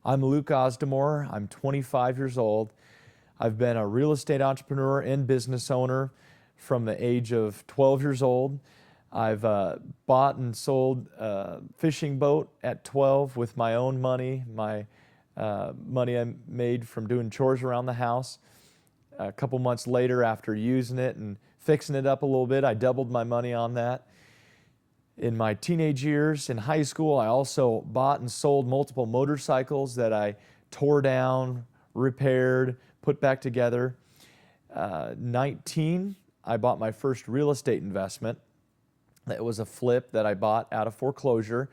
I'm Luke Ausdemore. I'm 25 years old. I've been a real estate entrepreneur and business owner from the age of 12 years old. I've bought and sold a fishing boat at 12 with my own money, my money I made from doing chores around the house. A couple months later, after using it and fixing it up a little bit, I doubled my money on that. In my teenage years in high school, I also bought and sold multiple motorcycles that I tore down, repaired, put back together. 19, I bought my first real estate investment. It was a flip that I bought out of foreclosure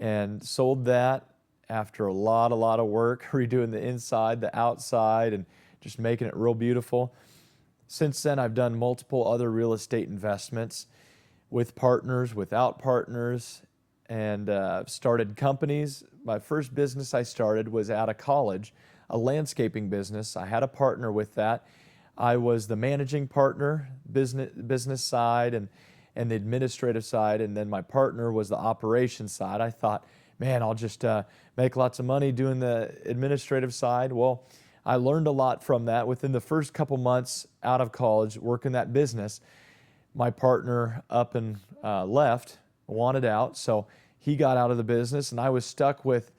and sold that after a lot of work, redoing the inside, the outside, and just making it real beautiful. Since then, I've done multiple other real estate investments with partners, without partners, and started companies. My first business I started was out of college, a landscaping business. I had a partner with that. I was the managing partner, business side and the administrative side, and then my partner was the operations side. I thought, man, I'll just make lots of money doing the administrative side. Well, I learned a lot from that. Within the first couple months out of college working that business, my partner up and left, wanted out, so he got out of the business, and I was stuck with,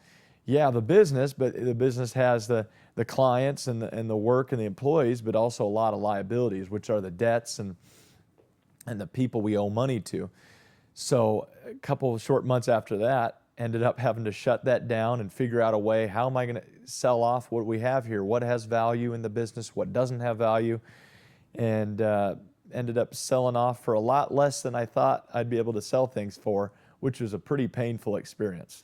the business, but the business has the clients and the work and the employees, but also a lot of liabilities, which are the debts and the people we owe money to. So a couple of short months after that, ended up having to shut that down and figure out a way, how am I going to sell off what we have here? What has value in the business? What doesn't have value? And ended up selling off for a lot less than I thought I'd be able to sell things for, which was a pretty painful experience.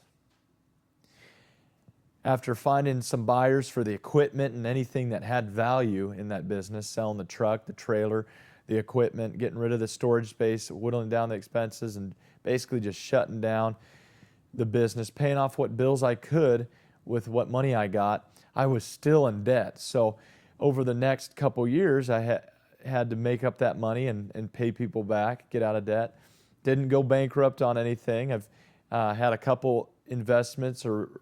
After finding some buyers for the equipment and anything that had value in that business, selling the truck, the trailer, the equipment, getting rid of the storage space, whittling down the expenses, and basically just shutting down the business, paying off what bills I could with what money I got, I was still in debt. So over the next couple years, I had to make up that money and pay people back, get out of debt. Didn't go bankrupt on anything. I've had a couple investments or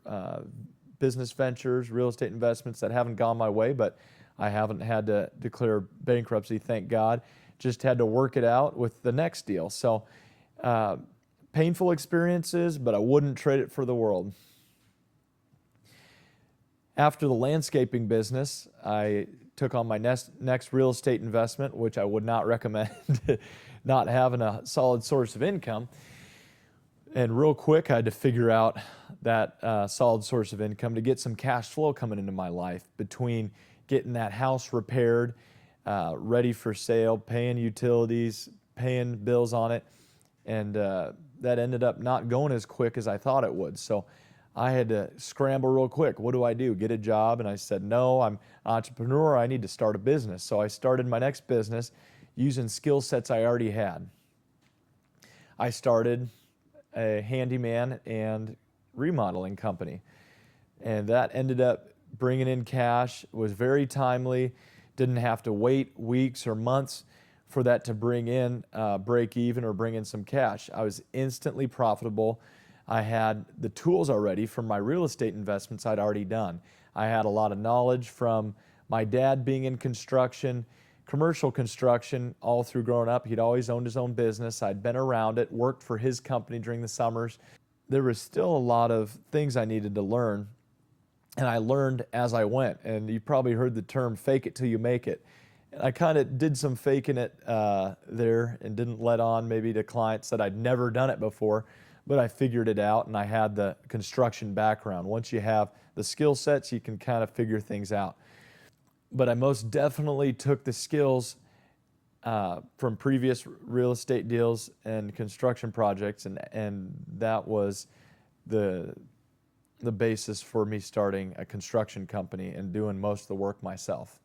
business ventures, real estate investments that haven't gone my way, but I haven't had to declare bankruptcy, thank God. Just had to work it out with the next deal. So painful experiences, but I wouldn't trade it for the world. After the landscaping business, I took on my next real estate investment, which I would not recommend, not having a solid source of income. And real quick, I had to figure out that solid source of income to get some cash flow coming into my life between getting that house repaired, ready for sale, paying utilities, paying bills on it, and that ended up not going as quick as I thought it would. So I had to scramble real quick. What do I do? Get a job? And I said, no, I'm an entrepreneur. I need to start a business. So I started my next business using skill sets I already had. I started a handyman and remodeling company, and that ended up bringing in cash. It was very timely. Didn't have to wait weeks or months for that to bring in break even or bring in some cash. I was instantly profitable. I had the tools already from my real estate investments I'd already done. I had a lot of knowledge from my dad being in construction, commercial construction, all through growing up. He'd always owned his own business. I'd been around it, worked for his company during the summers. There was still a lot of things I needed to learn, and I learned as I went. And you probably heard the term, fake it till you make it. And I kind of did some faking it there and didn't let on maybe to clients that I'd never done it before, but I figured it out, and I had the construction background. Once you have the skill sets, you can kind of figure things out. But I most definitely took the skills from previous real estate deals and construction projects, and that was the basis for me starting a construction company and doing most of the work myself.